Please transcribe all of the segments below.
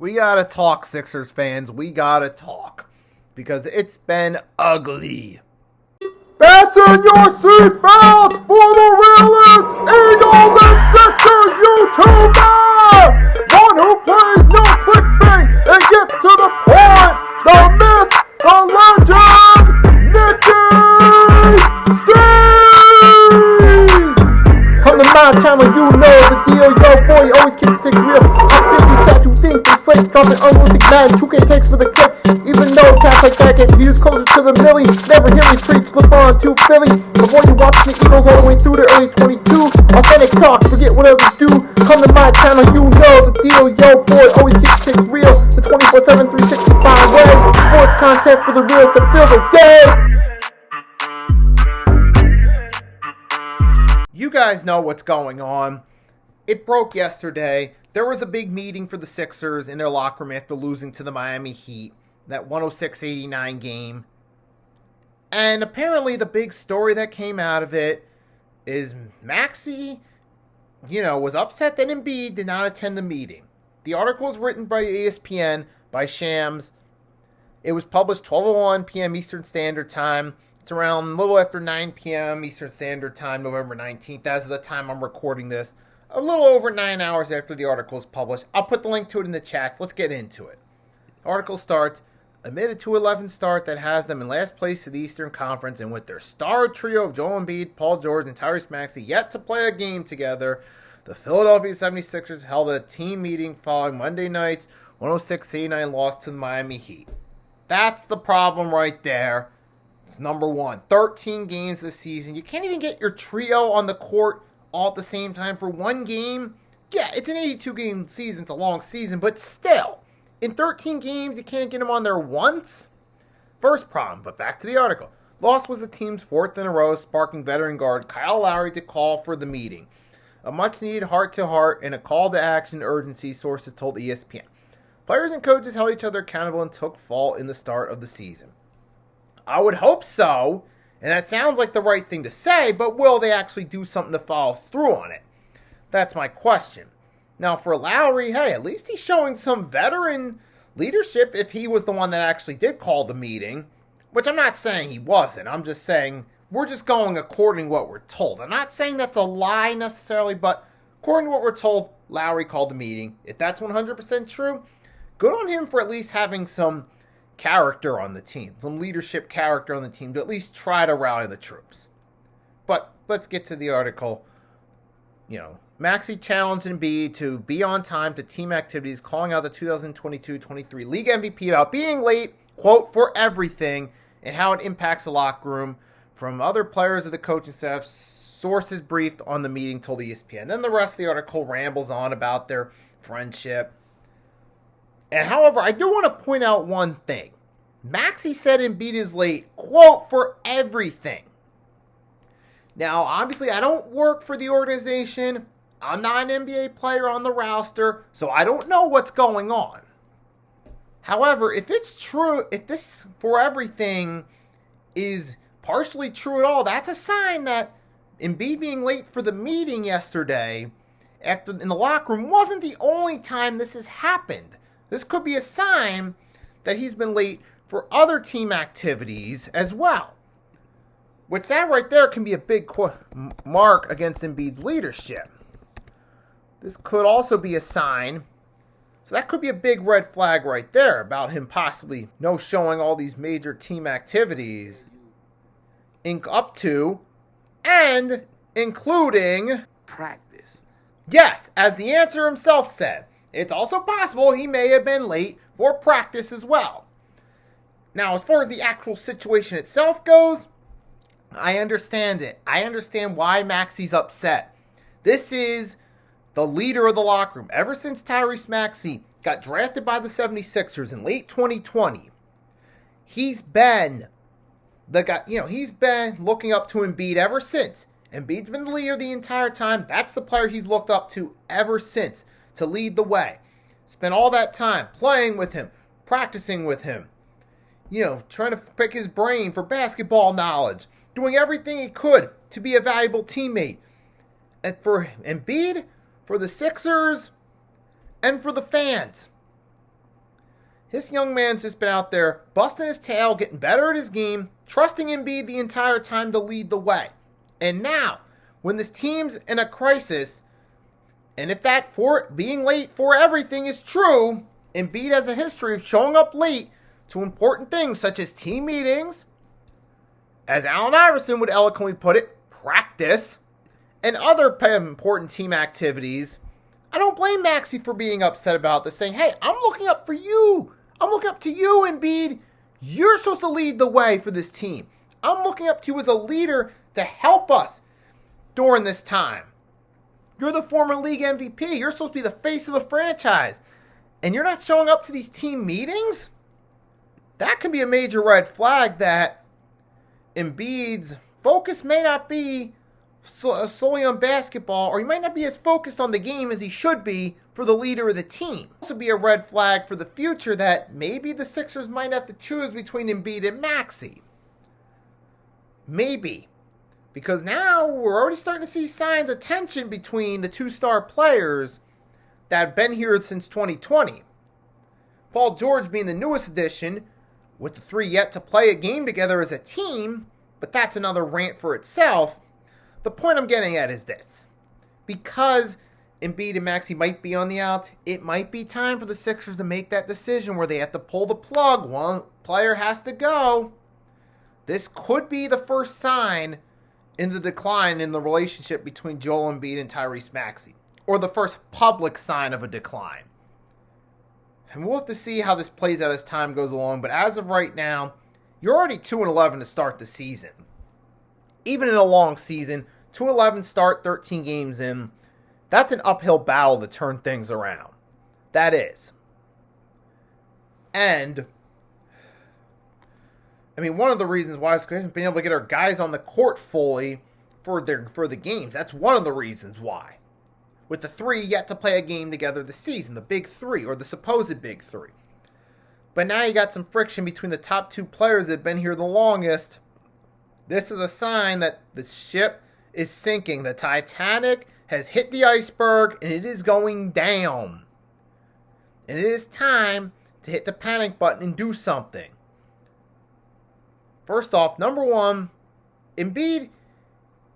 We gotta talk, Sixers fans. We gotta talk. Because it's been ugly. Fasten your seatbelts for the realest Eagles and Sixers YouTuber! One who plays no clickbait and gets to the point! The myth, the legend, Nicky Steves! Come to my channel, you know the deal. Yo, boy, always keeps things real. I'm simply statue, think they slate, dropping unrealistic mags, 2K takes for the clip. Even though cats like that get views closer to the milli, never hear me preach, look on to Philly. Before you watch the Eagles all the way through the early 22, authentic talk, forget what others do. Come to my channel, you know the deal. Yo, boy, always keeps things real. The 24/7, 365 way. Sports content for the reals to fill the day. You guys know what's going on. It broke yesterday. There was a big meeting for the Sixers in their locker room after losing to the Miami Heat, that 106-89 game. And apparently the big story that came out of it is Maxey, was upset that Embiid did not attend the meeting. The article was written by ESPN, by Shams. It was published 12:01 p.m. Eastern Standard Time. It's around a little after 9 p.m. Eastern Standard Time, November 19th. As of the time I'm recording this, a little over 9 hours after the article is published. I'll put the link to it in the chat. Let's get into it. The article starts, amid a 2-11 start that has them in last place of the Eastern Conference, and with their star trio of Joel Embiid, Paul George, and Tyrese Maxey yet to play a game together, the Philadelphia 76ers held a team meeting following Monday night's 106-89 loss to the Miami Heat. That's the problem right there. It's number one. 13 games this season. You can't even get your trio on the court all at the same time for one game. Yeah, it's an 82-game season. It's a long season, but still. In 13 games, you can't get them on there once? First problem, but back to the article. Loss was the team's fourth in a row, sparking veteran guard Kyle Lowry to call for the meeting. A much-needed heart-to-heart and a call to action urgency, sources told ESPN. Players and coaches held each other accountable and took fault in the start of the season. I would hope so, and that sounds like the right thing to say, but will they actually do something to follow through on it? That's my question. Now, for Lowry, hey, at least he's showing some veteran leadership if he was the one that actually did call the meeting, which I'm not saying he wasn't. I'm just saying we're just going according to what we're told. I'm not saying that's a lie necessarily, but according to what we're told, Lowry called the meeting. If that's 100% true, good on him for at least having some character on the team, some leadership character on the team to at least try to rally the troops. But let's get to the article. Maxey challenged Embiid to be on time to team activities, calling out the 2022-23 league MVP about being late, quote, for everything, and how it impacts the locker room. From other players of the coaching staff, sources briefed on the meeting told ESPN. Then the rest of the article rambles on about their friendship. And however, I do want to point out one thing. Maxey said Embiid is late, quote, for everything. Now, obviously, I don't work for the organization. I'm not an NBA player on the roster, so I don't know what's going on. However, if it's true, if this for everything is partially true at all, that's a sign that Embiid being late for the meeting yesterday in the locker room wasn't the only time this has happened. This could be a sign that he's been late for other team activities as well. Which that right there can be a big mark against Embiid's leadership. This could also be a sign. So that could be a big red flag right there about him possibly no-showing all these major team activities up to and including practice. Yes, as the answer himself said. It's also possible he may have been late for practice as well. Now, as far as the actual situation itself goes, I understand it. I understand why Maxey's upset. This is the leader of the locker room. Ever since Tyrese Maxey got drafted by the 76ers in late 2020, he's been the guy, he's been looking up to Embiid ever since. Embiid's been the leader the entire time. That's the player he's looked up to ever since to lead the way. Spent all that time playing with him, practicing with him, trying to pick his brain for basketball knowledge, doing everything he could to be a valuable teammate. And for Embiid, for the Sixers, and for the fans, This young man's just been out there busting his tail, getting better at his game, trusting Embiid the entire time to lead the way. And now, when this team's in a crisis, and if that for being late for everything is true, Embiid has a history of showing up late to important things such as team meetings, as Allen Iverson would eloquently put it, practice, and other important team activities. I don't blame Maxey for being upset about this, saying, hey, I'm looking up for you. I'm looking up to you, Embiid. You're supposed to lead the way for this team. I'm looking up to you as a leader to help us during this time. You're the former league MVP. You're supposed to be the face of the franchise. And you're not showing up to these team meetings? That can be a major red flag that Embiid's focus may not be solely on basketball, or he might not be as focused on the game as he should be for the leader of the team. Also be a red flag for the future that maybe the Sixers might have to choose between Embiid and Maxey. Maybe. Because now we're already starting to see signs of tension between the two star players that have been here since 2020. Paul George being the newest addition, with the three yet to play a game together as a team, but that's another rant for itself. The point I'm getting at is this. Because Embiid and Maxey might be on the outs, it might be time for the Sixers to make that decision where they have to pull the plug. One player has to go. This could be the first sign in the decline in the relationship between Joel Embiid and Tyrese Maxey, or the first public sign of a decline. And we'll have to see how this plays out as time goes along, but as of right now, you're already 2-11 to start the season. Even in a long season, 2-11 start, 13 games in, that's an uphill battle to turn things around. That is. And I mean, one of the reasons why is because we haven't been able to get our guys on the court fully for the games. That's one of the reasons why. With the three yet to play a game together this season, the big three, or the supposed big three. But now you got some friction between the top two players that have been here the longest. This is a sign that the ship is sinking. The Titanic has hit the iceberg, and it is going down. And it is time to hit the panic button and do something. First off, number one, Embiid,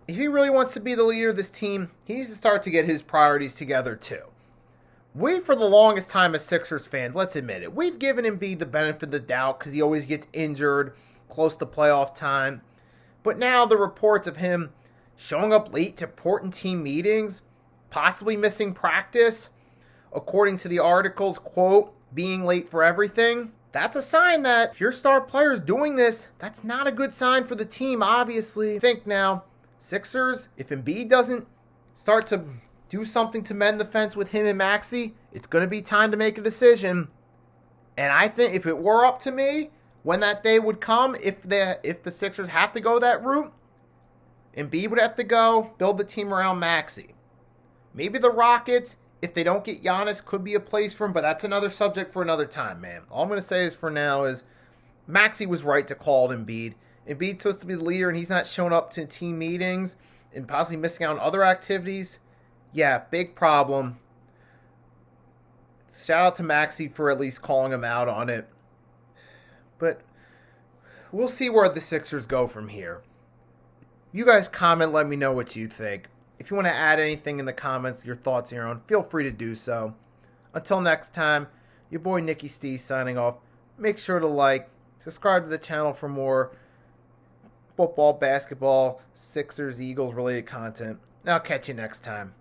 if he really wants to be the leader of this team, he needs to start to get his priorities together too. We, for the longest time as Sixers fans, let's admit it, we've given Embiid the benefit of the doubt because he always gets injured close to playoff time. But now the reports of him showing up late to important team meetings, possibly missing practice, according to the articles, quote, being late for everything, that's a sign that if your star player's doing this, that's not a good sign for the team, obviously. Think now, Sixers, if Embiid doesn't start to do something to mend the fence with him and Maxey, it's going to be time to make a decision. And I think if it were up to me, when that day would come, if the Sixers have to go that route, Embiid would have to go, build the team around Maxey. Maybe the Rockets, if they don't get Giannis, could be a place for him, but that's another subject for another time, man. All I'm going to say is for now is Maxey was right to call it Embiid. Embiid's supposed to be the leader, and he's not showing up to team meetings and possibly missing out on other activities. Yeah, big problem. Shout out to Maxey for at least calling him out on it. But we'll see where the Sixers go from here. You guys comment, let me know what you think. If you want to add anything in the comments, your thoughts here on, feel free to do so. Until next time, your boy Nicky Stee signing off. Make sure to like, subscribe to the channel for more football, basketball, Sixers, Eagles related content. And I'll catch you next time.